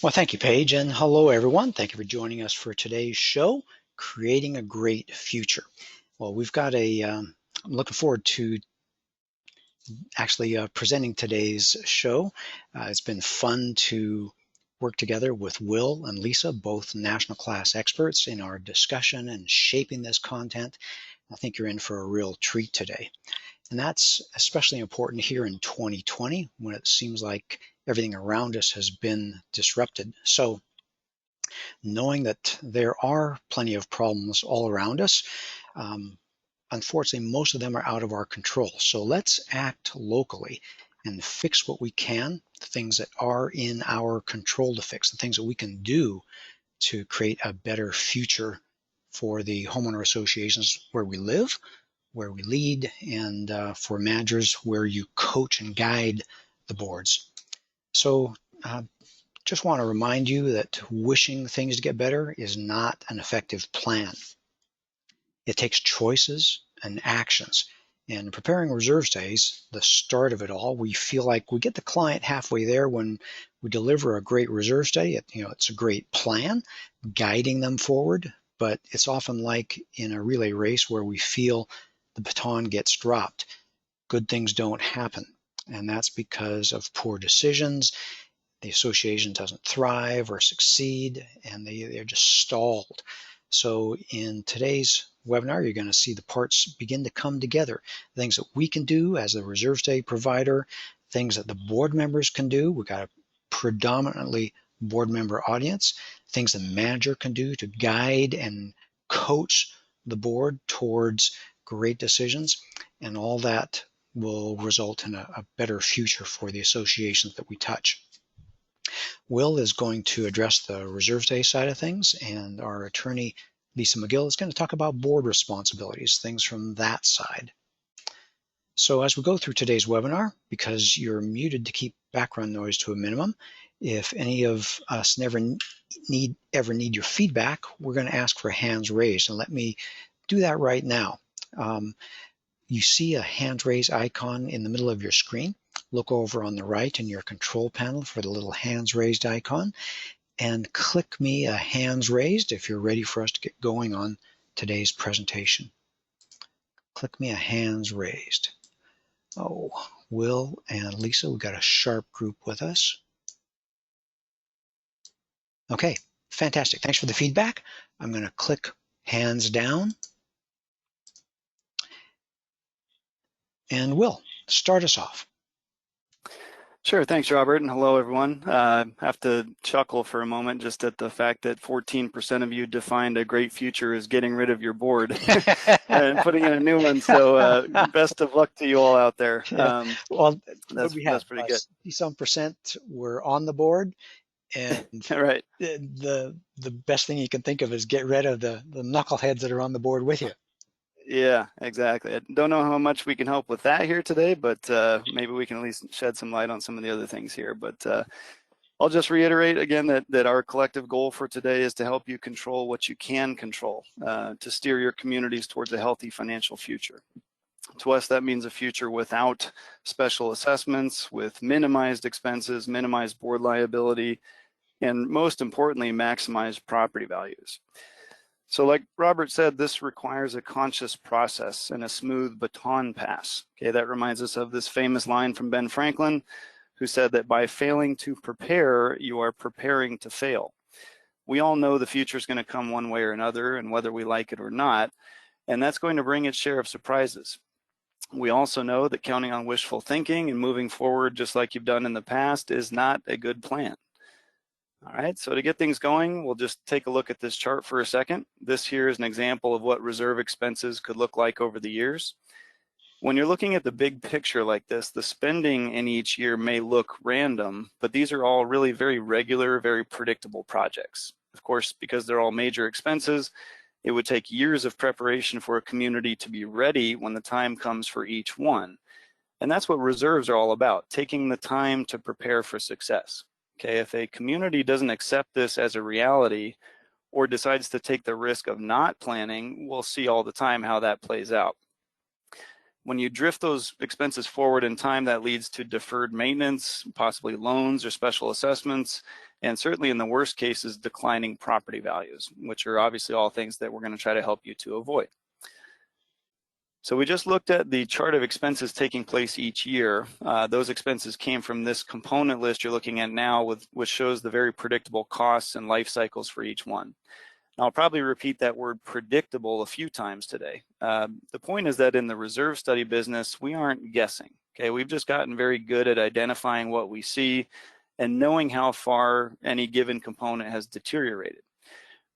Well, thank you, Paige, and hello, everyone. Thank you for joining us for today's show, Creating a Great Future. Well, I'm looking forward to actually presenting today's show. It's been fun to work together with Will and Lisa, both national class experts, in our discussion and shaping this content. I think you're in for a real treat today. And that's especially important here in 2020 when it seems like everything around us has been disrupted. So knowing that there are plenty of problems all around us. Um, Unfortunately, most of them are out of our control. So let's act locally and fix what we can, the things that are in our control to fix, the things that we can do to create a better future for the homeowner associations where we live, where we lead, and for managers where you coach and guide the boards. So just want to remind you that wishing things to get better is not an effective plan. It takes choices and actions. And preparing reserve days, the start of it all, we feel like we get the client halfway there when we deliver a great reserve day. It's a great plan, guiding them forward, but it's often like in a relay race where we feel the baton gets dropped. Good things don't happen. And that's because of poor decisions. The association doesn't thrive or succeed, and they're just stalled. So in today's webinar, you're going to see the parts begin to come together. Things that we can do as a reserve day provider, things that the board members can do. We've got a predominantly board member audience, things the manager can do to guide and coach the board towards great decisions, and all that will result in a better future for the associations that we touch. Will is going to address the reserve day side of things, and our attorney, Lisa Magill, is going to talk about board responsibilities, things from that side. So as we go through today's webinar, because you're muted to keep background noise to a minimum, if any of us ever need your feedback, we're going to ask for hands raised, and let me do that right now. You see a hands raised icon in the middle of your screen. Look over on the right in your control panel for the little hands raised icon and click me a hands raised if you're ready for us to get going on today's presentation. Click me a hands raised. Oh, Will and Lisa, we've got a sharp group with us. Okay, fantastic. Thanks for the feedback. I'm going to click hands down. And Will, start us off. Sure, thanks, Robert, and hello, everyone. I have to chuckle for a moment just at the fact that 14% of you defined a great future as getting rid of your board and putting in a new one. So best of luck to you all out there. Well, that's pretty good. 60-some% were on the board, and right. The best thing you can think of is get rid of the knuckleheads that are on the board with you. Yeah, exactly. I don't know how much we can help with that here today, but maybe we can at least shed some light on some of the other things here. But I'll just reiterate again that our collective goal for today is to help you control what you can control, to steer your communities towards a healthy financial future. To us, that means a future without special assessments, with minimized expenses, minimized board liability, and most importantly, maximized property values. So like Robert said, this requires a conscious process and a smooth baton pass. Okay, that reminds us of this famous line from Ben Franklin, who said that by failing to prepare, you are preparing to fail. We all know the future is going to come one way or another, and whether we like it or not, and that's going to bring its share of surprises. We also know that counting on wishful thinking and moving forward just like you've done in the past is not a good plan. All right, so to get things going, we'll just take a look at this chart for a second. This here is an example of what reserve expenses could look like over the years. When you're looking at the big picture like this, the spending in each year may look random, but these are all really very regular, very predictable projects. Of course, because they're all major expenses, it would take years of preparation for a community to be ready when the time comes for each one. And that's what reserves are all about, taking the time to prepare for success. Okay, if a community doesn't accept this as a reality or decides to take the risk of not planning, we'll see all the time how that plays out. When you drift those expenses forward in time, that leads to deferred maintenance, possibly loans or special assessments, and certainly in the worst cases, declining property values, which are obviously all things that we're going to try to help you to avoid. So we just looked at the chart of expenses taking place each year. Those expenses came from this component list you're looking at now, which shows the very predictable costs and life cycles for each one. I'll probably repeat that word predictable a few times today. The point is that in the reserve study business, we aren't guessing. Okay, we've just gotten very good at identifying what we see and knowing how far any given component has deteriorated.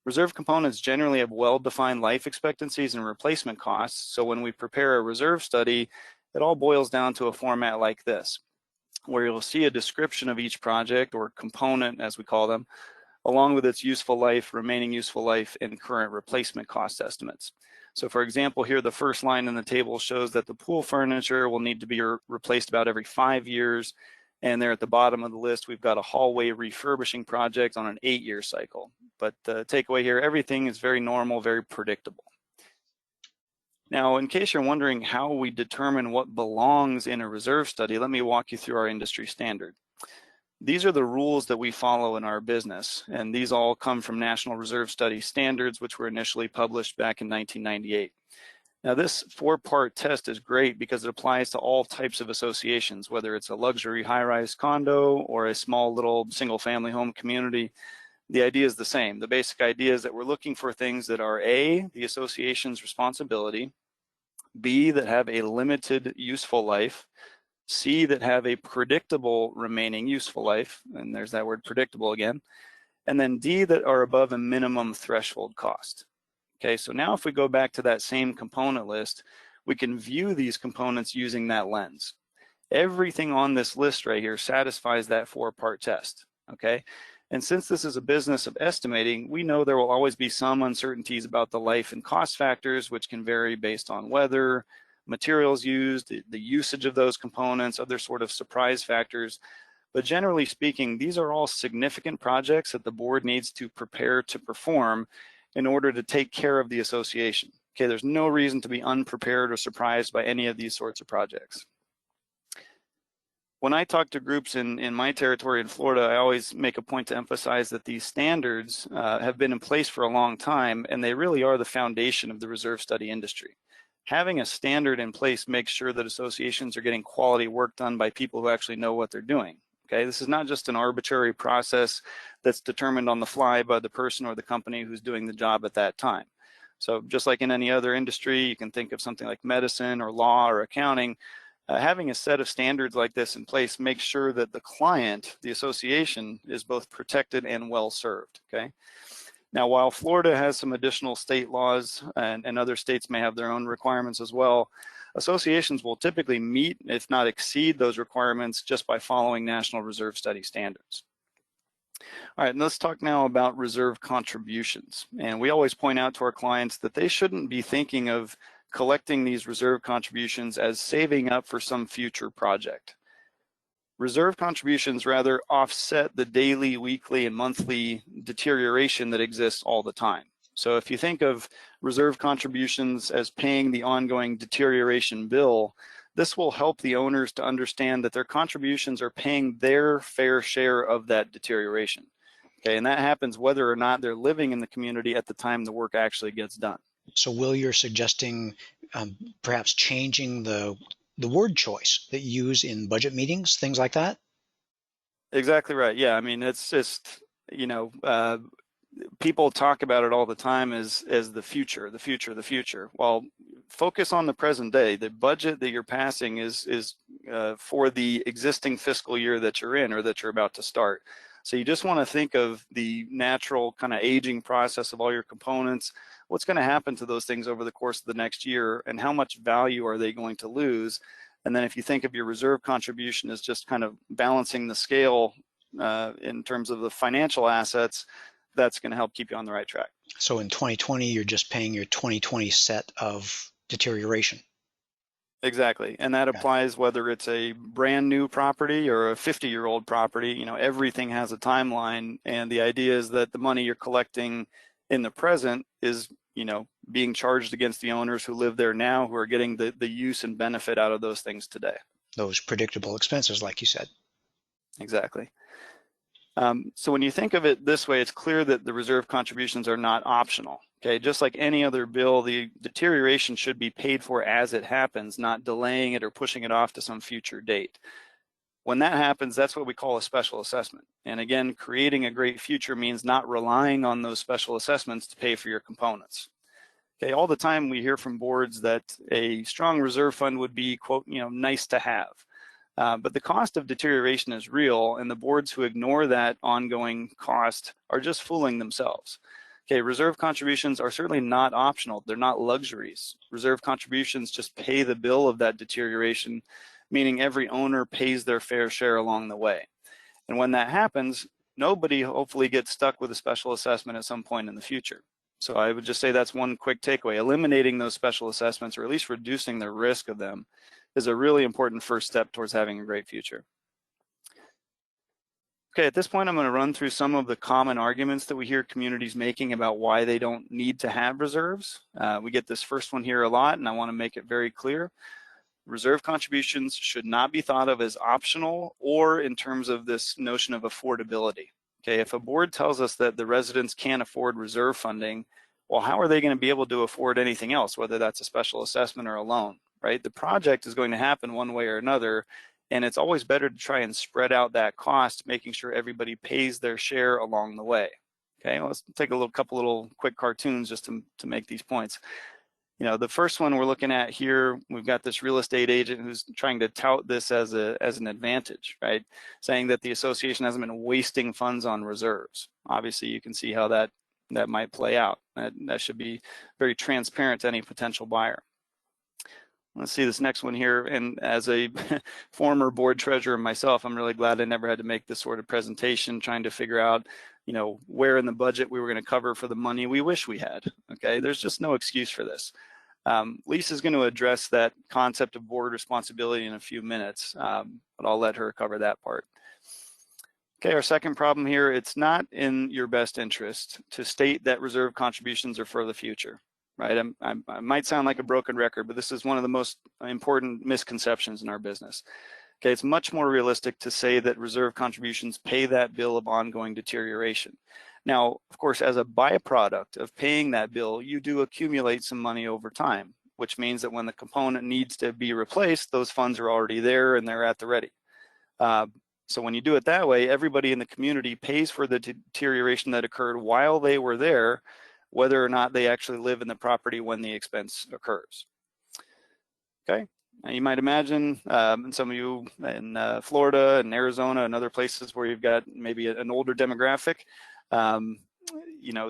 Reserve components generally have well-defined life expectancies and replacement costs. So when we prepare a reserve study, it all boils down to a format like this, where you'll see a description of each project or component, as we call them, along with its useful life, remaining useful life, and current replacement cost estimates. So for example, here the first line in the table shows that the pool furniture will need to be replaced about every 5 years. And there at the bottom of the list, we've got a hallway refurbishing project on an 8-year cycle. But the takeaway here, everything is very normal, very predictable. Now, in case you're wondering how we determine what belongs in a reserve study, let me walk you through our industry standard. These are the rules that we follow in our business, and these all come from National Reserve Study Standards, which were initially published back in 1998. Now, this 4-part test is great because it applies to all types of associations, whether it's a luxury high-rise condo or a small little single-family home community. The idea is the same. The basic idea is that we're looking for things that are A, the association's responsibility, B, that have a limited useful life, C, that have a predictable remaining useful life, and there's that word predictable again, and then D, that are above a minimum threshold cost. Okay, so now if we go back to that same component list, we can view these components using that lens. Everything on this list right here satisfies that 4-part test, okay? And since this is a business of estimating, we know there will always be some uncertainties about the life and cost factors, which can vary based on weather, materials used, the usage of those components, other sort of surprise factors. But generally speaking, these are all significant projects that the board needs to prepare to perform in order to take care of the association. Okay, there's no reason to be unprepared or surprised by any of these sorts of projects. When I talk to groups in my territory in Florida, I always make a point to emphasize that these standards have been in place for a long time, and they really are the foundation of the reserve study industry. Having a standard in place makes sure that associations are getting quality work done by people who actually know what they're doing. Okay, this is not just an arbitrary process that's determined on the fly by the person or the company who's doing the job at that time. So just like in any other industry, you can think of something like medicine or law or accounting. Having a set of standards like this in place makes sure that the client, the association, is both protected and well served. Okay. Now, while Florida has some additional state laws and other states may have their own requirements as well, associations will typically meet, if not exceed, those requirements just by following National Reserve Study standards. All right, and let's talk now about reserve contributions. And we always point out to our clients that they shouldn't be thinking of collecting these reserve contributions as saving up for some future project. Reserve contributions rather offset the daily, weekly, and monthly deterioration that exists all the time. So if you think of reserve contributions as paying the ongoing deterioration bill, this will help the owners to understand that their contributions are paying their fair share of that deterioration. Okay, and that happens whether or not they're living in the community at the time the work actually gets done. So Will, you're suggesting perhaps changing the word choice that you use in budget meetings, things like that? Exactly right. Yeah, I mean, it's just, people talk about it all the time as the future, the future, the future. Well, focus on the present day. The budget that you're passing is for the existing fiscal year that you're in or that you're about to start. So you just want to think of the natural kind of aging process of all your components. What's going to happen to those things over the course of the next year, and how much value are they going to lose? And then if you think of your reserve contribution as just kind of balancing the scale in terms of the financial assets, that's going to help keep you on the right track. So in 2020, you're just paying your 2020 set of deterioration. Exactly, and that applies whether it's a brand new property or a 50-year-old property. Everything has a timeline, and the idea is that the money you're collecting in the present is, being charged against the owners who live there now, who are getting the use and benefit out of those things today. Those predictable expenses, like you said. Exactly. So when you think of it this way, it's clear that the reserve contributions are not optional. Okay, just like any other bill, the deterioration should be paid for as it happens, not delaying it or pushing it off to some future date. When that happens, that's what we call a special assessment. And again, creating a great future means not relying on those special assessments to pay for your components. Okay, all the time we hear from boards that a strong reserve fund would be, quote, nice to have. But the cost of deterioration is real, and the boards who ignore that ongoing cost are just fooling themselves. Okay, reserve contributions are certainly not optional. They're not luxuries. Reserve contributions just pay the bill of that deterioration, meaning every owner pays their fair share along the way. And when that happens, nobody hopefully gets stuck with a special assessment at some point in the future. So I would just say that's one quick takeaway. Eliminating those special assessments, or at least reducing the risk of them, is a really important first step towards having a great future. Okay, at this point, I'm going to run through some of the common arguments that we hear communities making about why they don't need to have reserves. We get this first one here a lot, and I want to make it very clear. Reserve contributions should not be thought of as optional or in terms of this notion of affordability. Okay, if a board tells us that the residents can't afford reserve funding, well, how are they going to be able to afford anything else, whether that's a special assessment or a loan, right? The project is going to happen one way or another, and it's always better to try and spread out that cost, making sure everybody pays their share along the way. Okay, well, let's take a couple little quick cartoons just to make these points. The first one we're looking at here, we've got this real estate agent who's trying to tout this as an advantage, right? Saying that the association hasn't been wasting funds on reserves. Obviously, you can see how that might play out. That should be very transparent to any potential buyer. Let's see this next one here. And as a former board treasurer myself, I'm really glad I never had to make this sort of presentation trying to figure out, where in the budget we were going to cover for the money we wish we had. Okay, there's just no excuse for this. Lisa's going to address that concept of board responsibility in a few minutes, but I'll let her cover that part. Okay, our second problem here, it's not in your best interest to state that reserve contributions are for the future, right? I might sound like a broken record, but this is one of the most important misconceptions in our business. Okay, it's much more realistic to say that reserve contributions pay that bill of ongoing deterioration. Now, of course, as a byproduct of paying that bill, you do accumulate some money over time, which means that when the component needs to be replaced, those funds are already there and they're at the ready. So when you do it that way, everybody in the community pays for the deterioration that occurred while they were there, whether or not they actually live in the property when the expense occurs. Okay. Now you might imagine, and some of you in Florida and Arizona and other places where you've got maybe an older demographic,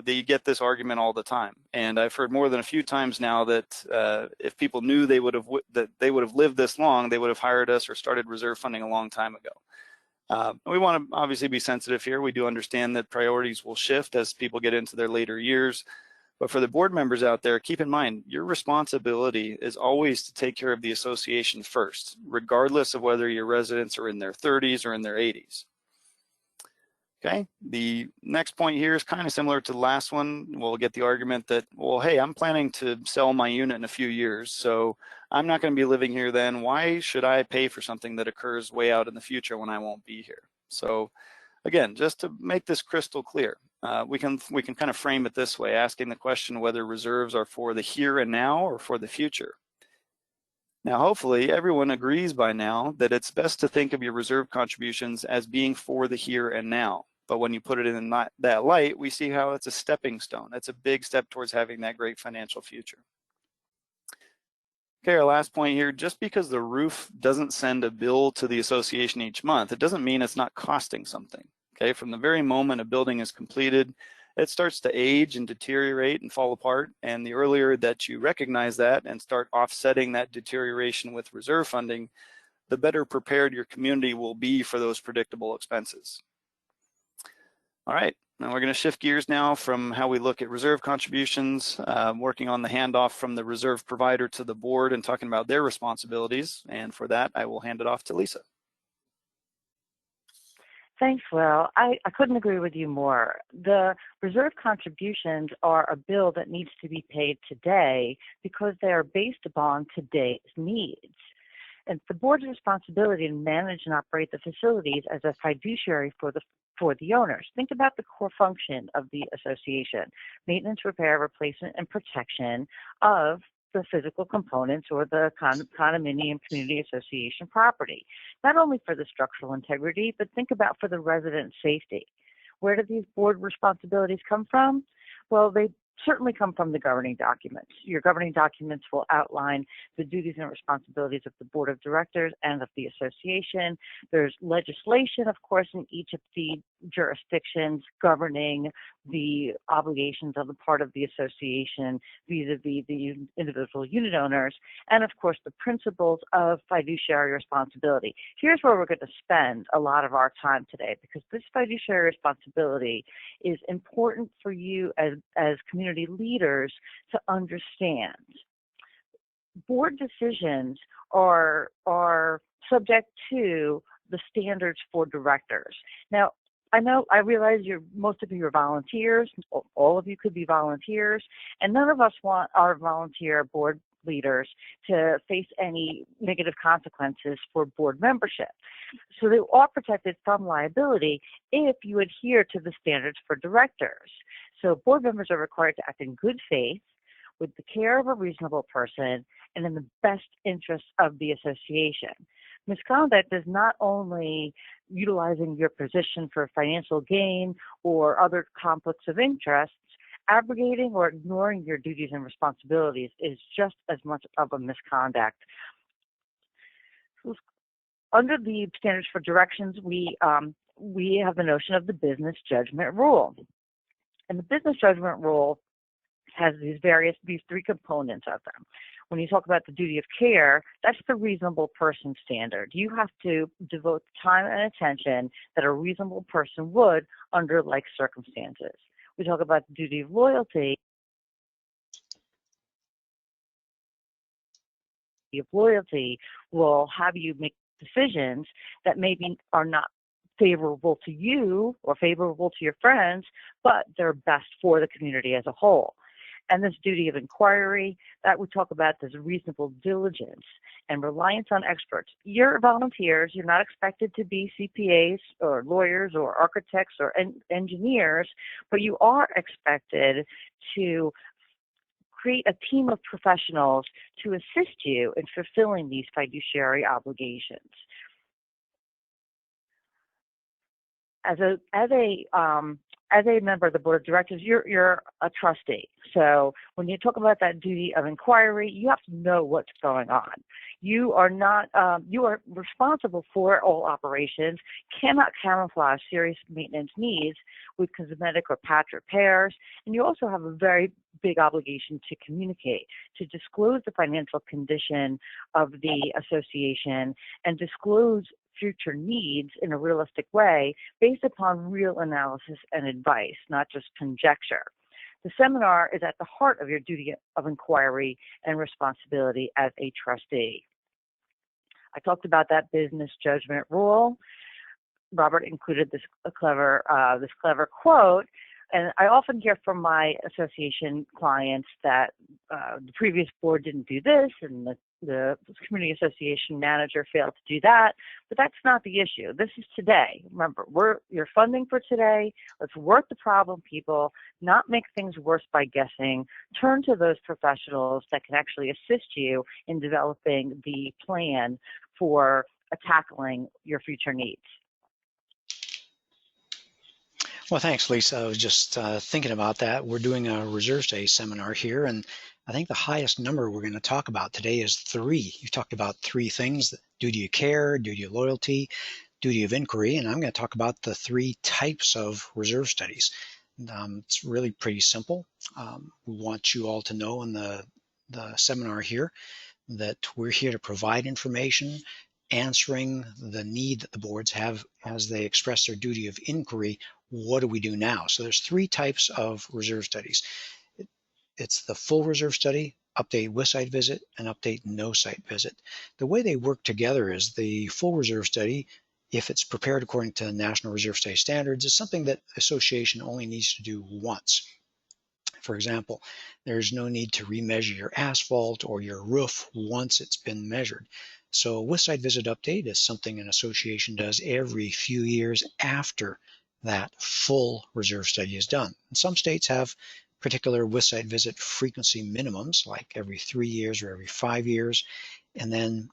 they get this argument all the time. And I've heard more than a few times now that if people knew they would have lived this long, they would have hired us or started reserve funding a long time ago. We want to obviously be sensitive here. We do understand that priorities will shift as people get into their later years. But for the board members out there, keep in mind, your responsibility is always to take care of the association first, regardless of whether your residents are in their 30s or in their 80s. Okay, the next point here is kind of similar to the last one. We'll get the argument that, well, hey, I'm planning to sell my unit in a few years, so I'm not going to be living here then. Why should I pay for something that occurs way out in the future when I won't be here? So again, just to make this crystal clear, we can kind of frame it this way, asking the question whether reserves are for the here and now or for the future. Now, hopefully everyone agrees by now that it's best to think of your reserve contributions as being for the here and now. But when you put it in that light, we see how it's a stepping stone. It's a big step towards having that great financial future. Okay, our last point here, just because the roof doesn't send a bill to the association each month, it doesn't mean it's not costing something. Okay, from the very moment a building is completed, it starts to age and deteriorate and fall apart. And the earlier that you recognize that and start offsetting that deterioration with reserve funding, the better prepared your community will be for those predictable expenses. All right, now we're going to shift gears now from how we look at reserve contributions, working on the handoff from the reserve provider to the board and talking about their responsibilities. And for that, I will hand it off to Lisa. Thanks, Will. I couldn't agree with you more. The reserve contributions are a bill that needs to be paid today because they are based upon today's needs. And the board's responsibility to manage and operate the facilities as a fiduciary for the owners. Think about the core function of the association: maintenance, repair, replacement, and protection of the physical components or the condominium community association property. Not only for the structural integrity, but think about for the resident safety. Where do these board responsibilities come from? Well, they certainly come from the governing documents. Your governing documents will outline the duties and responsibilities of the board of directors and of the association. There's legislation, of course, in each of the jurisdictions governing the obligations on the part of the association vis-a-vis the individual unit owners, and of course the principles of fiduciary responsibility. Here's where we're going to spend a lot of our time today, because this fiduciary responsibility is important for you as community leaders to understand. Board decisions are subject to the standards for directors. Now, I realize most of you are volunteers. All of you could be volunteers, and none of us want our volunteer board leaders to face any negative consequences for board membership. So they are protected from liability if you adhere to the standards for directors. So board members are required to act in good faith, with the care of a reasonable person, and in the best interests of the association. Misconduct is not only utilizing your position for financial gain or other conflicts of interest. Abrogating or ignoring your duties and responsibilities is just as much of a misconduct. Under the standards for directions, we have the notion of the business judgment rule. And the business judgment rule has these three components of them. When you talk about the duty of care, that's the reasonable person standard. You have to devote time and attention that a reasonable person would under like circumstances. We talk about the duty of loyalty. Loyalty will have you make decisions that maybe are not favorable to you or favorable to your friends, but they're best for the community as a whole. And this duty of inquiry, that we talk about as reasonable diligence and reliance on experts. You're volunteers. You're not expected to be CPAs or lawyers or architects or engineers, but you are expected to create a team of professionals to assist you in fulfilling these fiduciary obligations. As a member of the board of directors, you're a trustee. So when you talk about that duty of inquiry, you have to know what's going on. You are not, you are responsible for all operations, cannot camouflage serious maintenance needs with cosmetic or patch repairs, and you also have a very big obligation to communicate, to disclose the financial condition of the association and disclose future needs in a realistic way based upon real analysis and advice, not just conjecture. The seminar is at the heart of your duty of inquiry and responsibility as a trustee. I talked about that business judgment rule. Robert included this clever quote, and I often hear from my association clients that the previous board didn't do this and the community association manager failed to do that, but that's not the issue. This is today. Remember, you're funding for today. Let's work the problem, people, not make things worse by guessing. Turn to those professionals that can actually assist you in developing the plan for tackling your future needs. Well, thanks, Lisa. I was just thinking about that. We're doing a Reserves Day seminar here, and I think the highest number we're going to talk about today is 3. You talked about 3 things: duty of care, duty of loyalty, duty of inquiry, and I'm going to talk about the 3 types of reserve studies. It's really pretty simple. We want you all to know in the seminar here that we're here to provide information, answering the need that the boards have as they express their duty of inquiry. What do we do now? So there's 3 types of reserve studies. It's the full reserve study, update with site visit, and update no site visit. The way they work together is the full reserve study, if it's prepared according to National Reserve Study standards, it's something that the association only needs to do once. For example, there's no need to remeasure your asphalt or your roof once it's been measured. So a with site visit update is something an association does every few years after that full reserve study is done. And some states have particular with site visit frequency minimums, like every 3 years or every 5 years. And then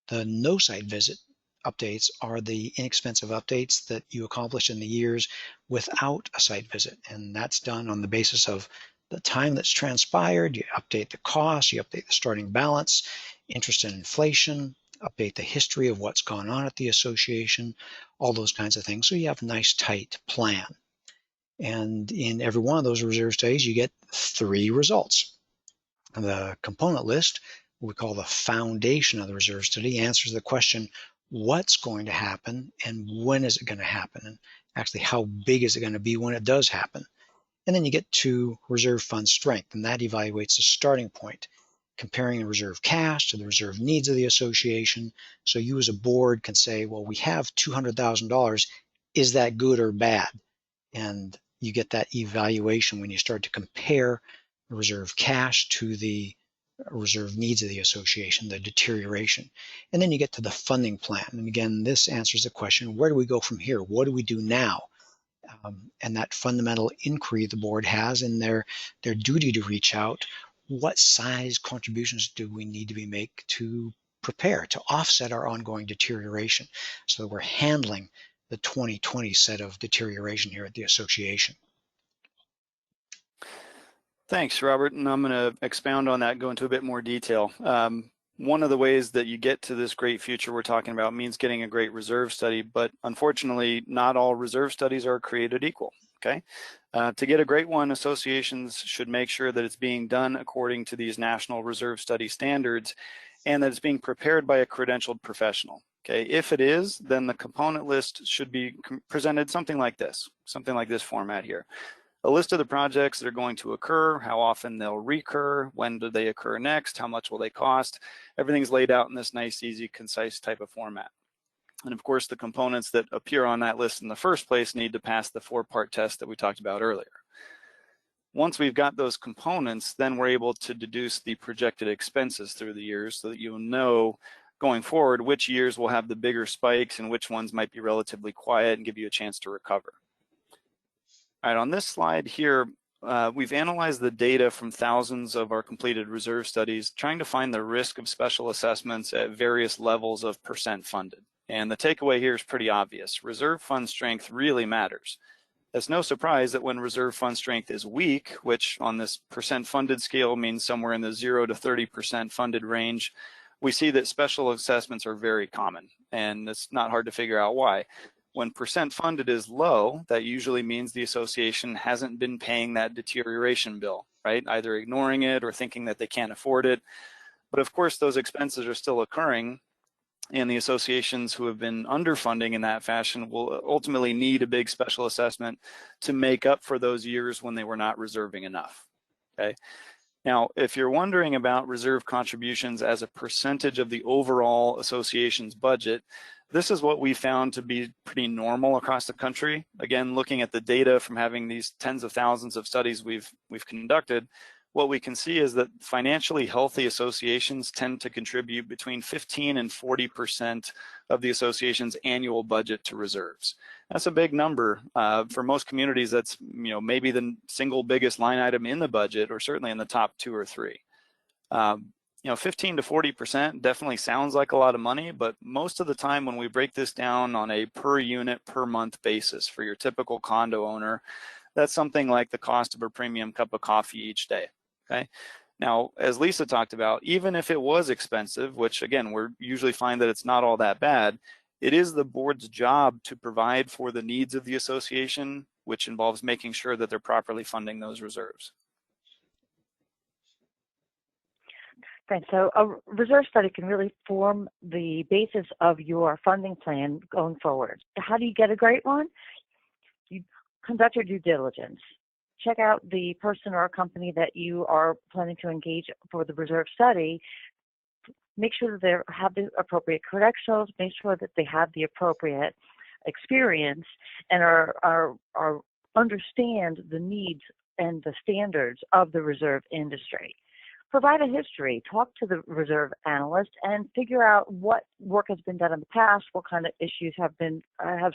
the no site visit updates are the inexpensive updates that you accomplish in the years without a site visit. And that's done on the basis of the time that's transpired. You update the cost, you update the starting balance, interest and inflation, update the history of what's gone on at the association, all those kinds of things. So you have a nice tight plan. And in every one of those reserve studies, you get 3 results. The component list, what we call the foundation of the reserve study, answers the question, what's going to happen and when is it going to happen? And actually, how big is it going to be when it does happen? And then you get to reserve fund strength, and that evaluates the starting point, comparing the reserve cash to the reserve needs of the association. So you as a board can say, well, we have $200,000. Is that good or bad? And you get that evaluation when you start to compare the reserve cash to the reserve needs of the association, the deterioration. And then you get to the funding plan. And again, this answers the question, where do we go from here? What do we do now? And that fundamental inquiry the board has in their duty to reach out, what size contributions do we need to make to prepare, to offset our ongoing deterioration so that we're handling the 2020 set of deterioration here at the association. Thanks, Robert, and I'm going to expound on that, go into a bit more detail. One of the ways that you get to this great future we're talking about means getting a great reserve study, but unfortunately, not all reserve studies are created equal, okay? To get a great one, associations should make sure that it's being done according to these National Reserve Study standards and that it's being prepared by a credentialed professional, okay? If it is, then the component list should be presented something like this format here. A list of the projects that are going to occur, how often they'll recur, when do they occur next, how much will they cost. Everything's laid out in this nice, easy, concise type of format. And of course, the components that appear on that list in the first place need to pass the 4-part test that we talked about earlier. Once we've got those components, then we're able to deduce the projected expenses through the years so that you'll know going forward which years will have the bigger spikes and which ones might be relatively quiet and give you a chance to recover. All right, on this slide here, we've analyzed the data from thousands of our completed reserve studies, trying to find the risk of special assessments at various levels of percent funded. And the takeaway here is pretty obvious. Reserve fund strength really matters. It's no surprise that when reserve fund strength is weak, which on this percent funded scale means somewhere in the 0 to 30% funded range, we see that special assessments are very common. And it's not hard to figure out why. When percent funded is low, that usually means the association hasn't been paying that deterioration bill, right? Either ignoring it or thinking that they can't afford it. But of course, those expenses are still occurring, and the associations who have been underfunding in that fashion will ultimately need a big special assessment to make up for those years when they were not reserving enough, okay? Now, if you're wondering about reserve contributions as a percentage of the overall association's budget, this is what we found to be pretty normal across the country. Again, looking at the data from having these tens of thousands of studies we've conducted, what we can see is that financially healthy associations tend to contribute between 15 and 40% of the association's annual budget to reserves. That's a big number. For most communities, that's maybe the single biggest line item in the budget, or certainly in the top 2 or 3. 15 to 40% definitely sounds like a lot of money, but most of the time when we break this down on a per unit per month basis for your typical condo owner, that's something like the cost of a premium cup of coffee each day, okay? Now, as Lisa talked about, even if it was expensive, which again, we usually find that it's not all that bad, it is the board's job to provide for the needs of the association, which involves making sure that they're properly funding those reserves. Okay, so a reserve study can really form the basis of your funding plan going forward. How do you get a great one? You conduct your due diligence. Check out the person or company that you are planning to engage for the reserve study make sure that they have the appropriate credentials, make sure that they have the appropriate experience, and are understand the needs and the standards of the reserve industry. Provide a history, talk to the reserve analyst, and figure out what work has been done in the past, what kind of issues have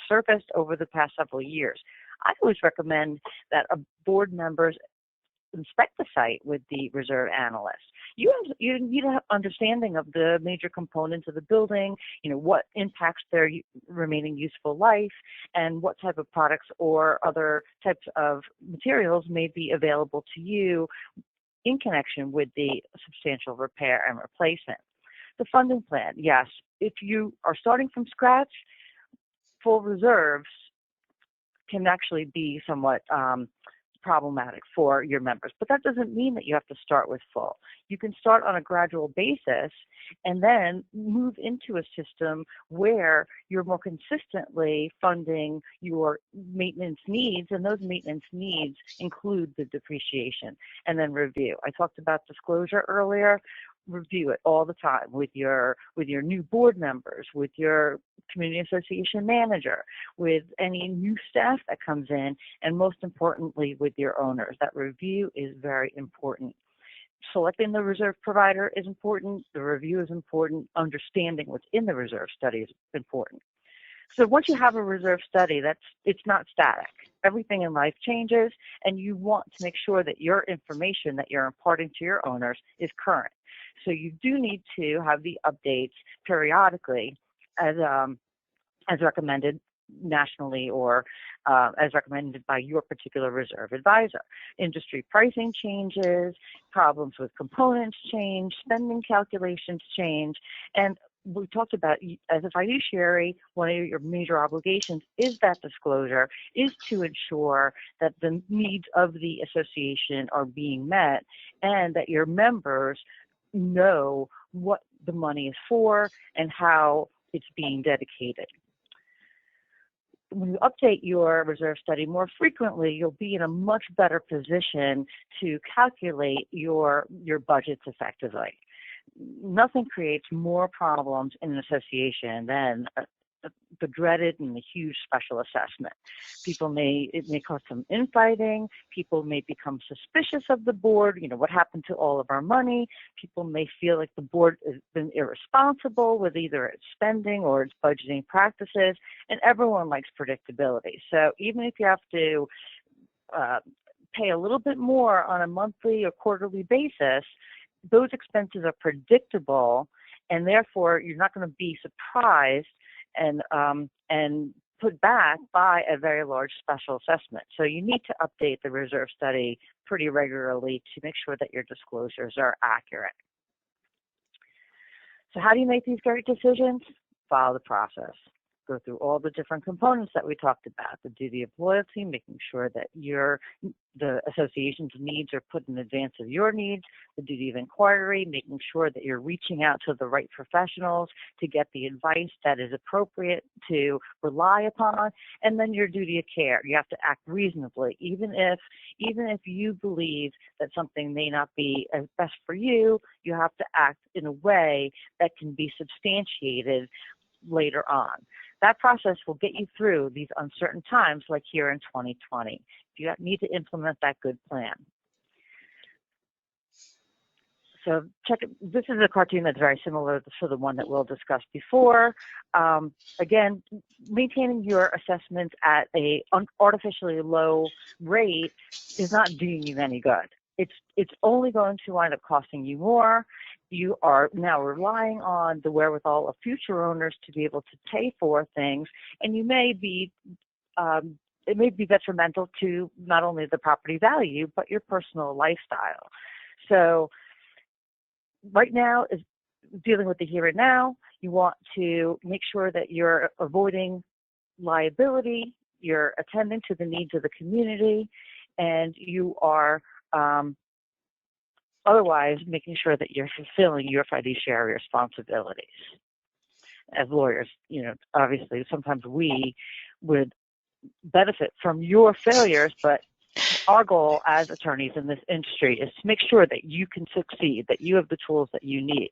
surfaced over the past several years. I always recommend that board members inspect the site with the reserve analyst. You need an understanding of the major components of the building, what impacts their remaining useful life, and what type of products or other types of materials may be available to you in connection with the substantial repair and replacement. The funding plan, yes, if you are starting from scratch, full reserves can actually be somewhat problematic for your members, but that doesn't mean that you have to start with full. You can start on a gradual basis and then move into a system where you're more consistently funding your maintenance needs, and those maintenance needs include the depreciation. And then review. I talked about disclosure earlier. Review it all the time with your new board members, with your community association manager, with any new staff that comes in, and most importantly with your owners. That review is very important. Selecting the reserve provider is important, the review is important, understanding what's in the reserve study is important. So once you have a reserve study, it's not static. Everything in life changes, and you want to make sure that your information that you're imparting to your owners is current. So you do need to have the updates periodically as recommended nationally or as recommended by your particular reserve advisor. Industry pricing changes, problems with components change, spending calculations change, and we talked about, as a fiduciary, one of your major obligations is that disclosure, is to ensure that the needs of the association are being met and that your members know what the money is for and how it's being dedicated. When you update your reserve study more frequently, you'll be in a much better position to calculate your budgets effectively. Nothing creates more problems in an association than the dreaded and the huge special assessment. It may cause some infighting. People may become suspicious of the board. What happened to all of our money? People may feel like the board has been irresponsible with either its spending or its budgeting practices, and everyone likes predictability. So even if you have to pay a little bit more on a monthly or quarterly basis, those expenses are predictable, and therefore you're not going to be surprised and put back by a very large special assessment. So you need to update the reserve study pretty regularly to make sure that your disclosures are accurate. So how do you make these great decisions? Follow the process. Go through all the different components that we talked about, the duty of loyalty, making sure that the association's needs are put in advance of your needs, the duty of inquiry, making sure that you're reaching out to the right professionals to get the advice that is appropriate to rely upon, and then your duty of care. You have to act reasonably, even if you believe that something may not be as best for you, you have to act in a way that can be substantiated later on. That process will get you through these uncertain times like here in 2020. You need to implement that good plan. So this is a cartoon that's very similar to the one that we'll discuss before. Again, maintaining your assessments at an artificially low rate is not doing you any good. It's only going to wind up costing you more. You are now relying on the wherewithal of future owners to be able to pay for things, and it may be detrimental to not only the property value, but your personal lifestyle. So right now is dealing with the here and now. You want to make sure that you're avoiding liability, you're attending to the needs of the community, and you are otherwise making sure that you're fulfilling your fiduciary responsibilities. As lawyers, obviously sometimes we would benefit from your failures, but our goal as attorneys in this industry is to make sure that you can succeed, that you have the tools that you need.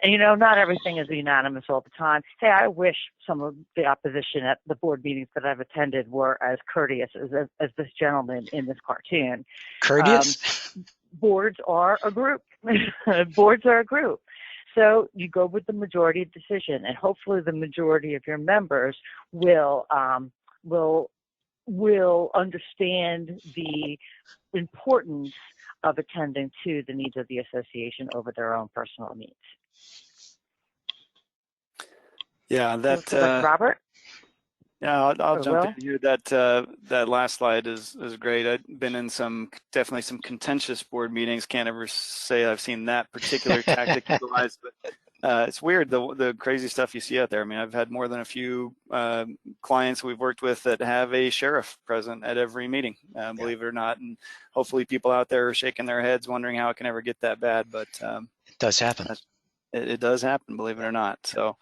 And, not everything is unanimous all the time. Hey, I wish some of the opposition at the board meetings that I've attended were as courteous as this gentleman in this cartoon. Courteous? Boards are a group. Boards are a group. So you go with the majority decision, and hopefully the majority of your members will understand the importance of attending to the needs of the association over their own personal needs. Yeah, that. Robert. Yeah, I'll jump Will? in here. That last slide is great. I've been in definitely some contentious board meetings. Can't ever say I've seen that particular tactic utilized, but it's weird the crazy stuff you see out there. I mean, I've had more than a few clients we've worked with that have a sheriff present at every meeting, believe it or not. And hopefully people out there are shaking their heads wondering how it can ever get that bad, but it does happen. It does happen, believe it or not. So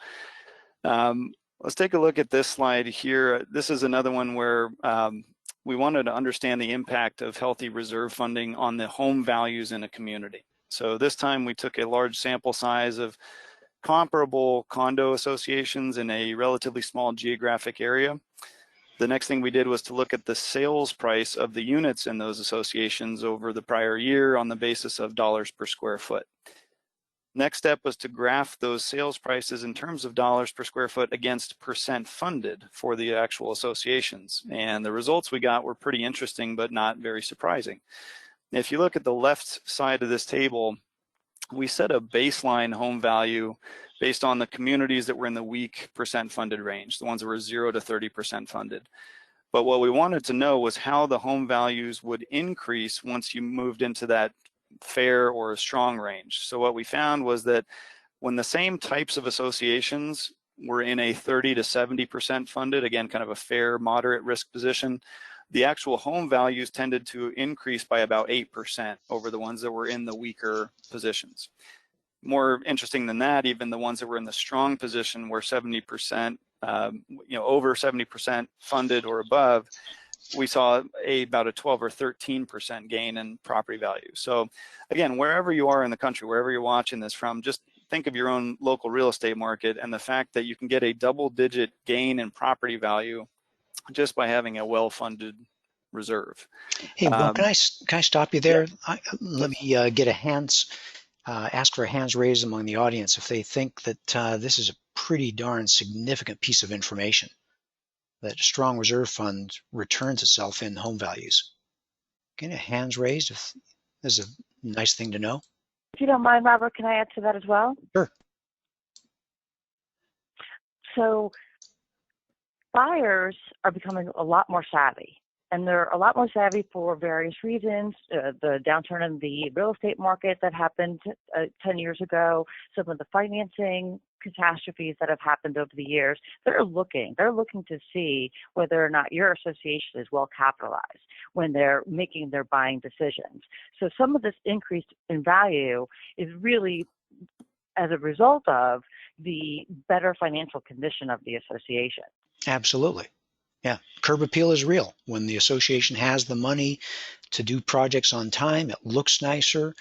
let's take a look at this slide here. This is another one where we wanted to understand the impact of healthy reserve funding on the home values in a community. So this time we took a large sample size of comparable condo associations in a relatively small geographic area. The next thing we did was to look at the sales price of the units in those associations over the prior year on the basis of dollars per square foot. Next step was to graph those sales prices in terms of dollars per square foot against percent funded for the actual associations. And the results we got were pretty interesting, but not very surprising. If you look at the left side of this table, we set a baseline home value based on the communities that were in the weak percent funded range, the ones that were 0 to 30% funded. But what we wanted to know was how the home values would increase once you moved into that fair or a strong range. So what we found was that when the same types of associations were in a 30 to 70% funded, again, kind of a fair, moderate risk position, the actual home values tended to increase by about 8% over the ones that were in the weaker positions. More interesting than that, even the ones that were in the strong position were 70%, over 70% funded or above, we saw about a 12 or 13% gain in property value. So again, wherever you are in the country, wherever you're watching this from, just think of your own local real estate market and the fact that you can get a double-digit gain in property value just by having a well-funded reserve. Hey, Will, can I stop you there? Yeah. Let me get ask for hands raised among the audience if they think that this is a pretty darn significant piece of information, that a strong reserve fund returns itself in home values. Can you hands raised if this is a nice thing to know? If you don't mind, Robert, can I add to that as well? Sure. So buyers are becoming a lot more savvy, and they're a lot more savvy for various reasons. The downturn in the real estate market that happened 10 years ago, some of the financing catastrophes that have happened over the years. They're looking to see whether or not your association is well capitalized when they're making their buying decisions. So some of this increase in value is really as a result of the better financial condition of the association. Absolutely. Yeah, curb appeal is real. When the association has the money to do projects on time, it looks nicer.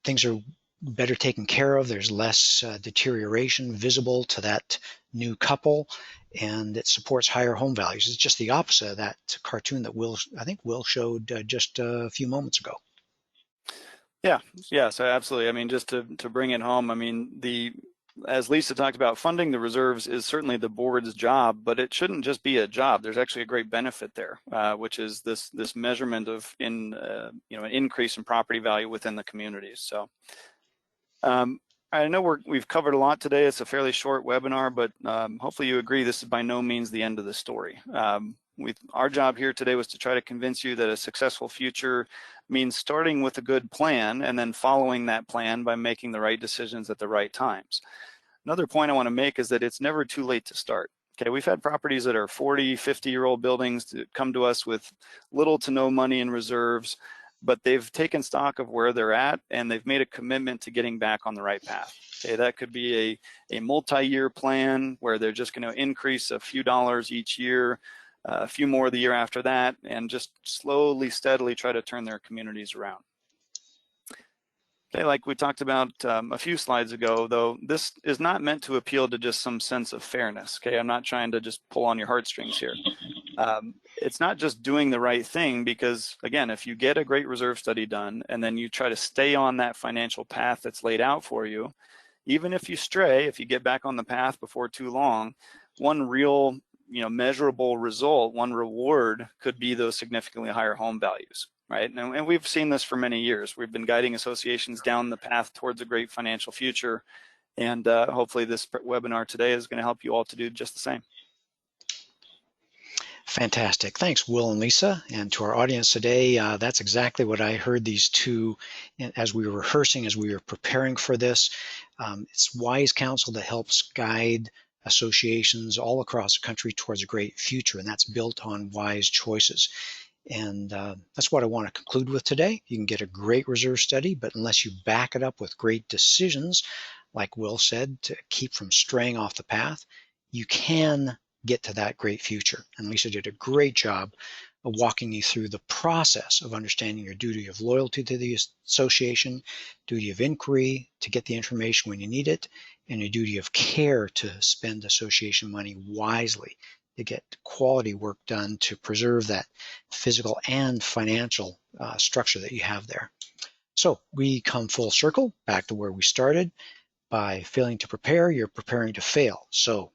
Things are better taken care of. There's less deterioration visible to that new couple, and it supports higher home values. It's just the opposite of that cartoon that I think Will showed just a few moments ago. Yeah, so absolutely. I mean, just to bring it home, I mean, as Lisa talked about, funding the reserves is certainly the board's job, but it shouldn't just be a job. There's actually a great benefit there, which is this measurement of an increase in property value within the communities. So I know we've covered a lot today. It's a fairly short webinar, but hopefully you agree this is by no means the end of the story. Our job here today was to try to convince you that a successful future means starting with a good plan and then following that plan by making the right decisions at the right times. Another point I want to make is that it's never too late to start. Okay, we've had properties that are 40, 50-year-old buildings that come to us with little to no money in reserves, but they've taken stock of where they're at and they've made a commitment to getting back on the right path. Okay, that could be a multi-year plan where they're just going to increase a few dollars each year. a few more the year after that, and just slowly, steadily try to turn their communities around. Okay, like we talked about a few slides ago, though, this is not meant to appeal to just some sense of fairness. Okay, I'm not trying to just pull on your heartstrings here. It's not just doing the right thing, because again, if you get a great reserve study done and then you try to stay on that financial path that's laid out for you, even if you stray, if you get back on the path before too long, one real, measurable result, one reward could be those significantly higher home values, right? And we've seen this for many years. We've been guiding associations down the path towards a great financial future, and hopefully this webinar today is going to help you all to do just the same. Fantastic. Thanks, Will and Lisa. And to our audience today, that's exactly what I heard these two as we were rehearsing, as we were preparing for this. It's wise counsel that helps guide associations all across the country towards a great future, and that's built on wise choices. And that's what I want to conclude with today. You can get a great reserve study, but unless you back it up with great decisions, like Will said, to keep from straying off the path, you can get to that great future. And Lisa did a great job of walking you through the process of understanding your duty of loyalty to the association, duty of inquiry to get the information when you need it, and your duty of care to spend association money wisely to get quality work done to preserve that physical and financial structure that you have there. So we come full circle back to where we started. By failing to prepare, you're preparing to fail. So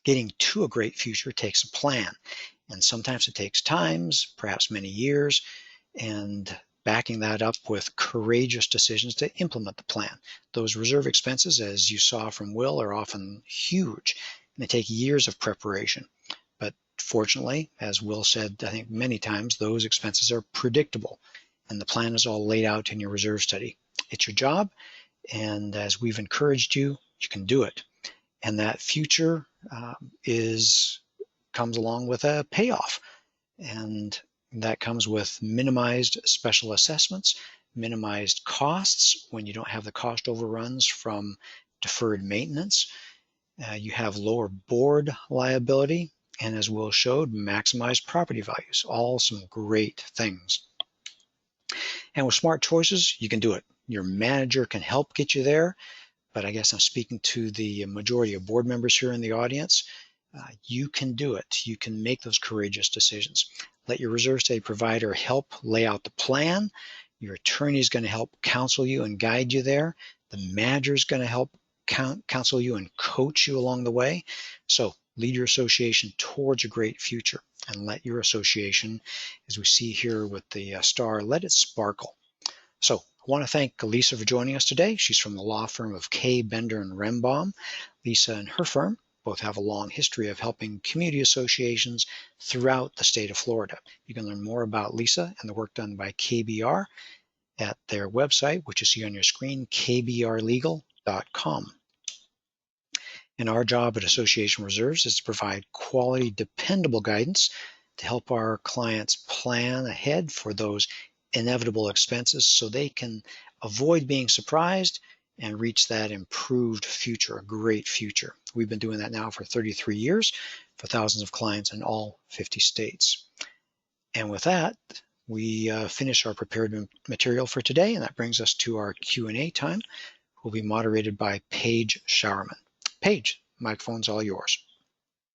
getting to a great future takes a plan, and sometimes it takes times, perhaps many years, and backing that up with courageous decisions to implement the plan. Those reserve expenses, as you saw from Will, are often huge, and they take years of preparation. But fortunately, as Will said, I think many times, those expenses are predictable, and the plan is all laid out in your reserve study. It's your job, and as we've encouraged you, you can do it. And that future comes along with a payoff, and that comes with minimized special assessments, minimized costs when you don't have the cost overruns from deferred maintenance. You have lower board liability, and as Will showed, maximized property values. All some great things. And with smart choices, you can do it. Your manager can help get you there, but I guess I'm speaking to the majority of board members here in the audience. You can do it. You can make those courageous decisions. Let your reserve study provider help lay out the plan. Your attorney is going to help counsel you and guide you there. The manager is going to help counsel you and coach you along the way. So lead your association towards a great future, and let your association, as we see here with the star, let it sparkle. So I want to thank Lisa for joining us today. She's from the law firm of K. Bender and Rembaum. Lisa and her firm both have a long history of helping community associations throughout the state of Florida. You can learn more about Lisa and the work done by KBR at their website, which you see on your screen, kbrlegal.com. And our job at Association Reserves is to provide quality, dependable guidance to help our clients plan ahead for those inevitable expenses so they can avoid being surprised and reach that improved future, a great future. We've been doing that now for 33 years for thousands of clients in all 50 states. And with that, we finish our prepared material for today, and that brings us to our Q&A time. Will be moderated by Paige Showerman. Paige, microphone's all yours.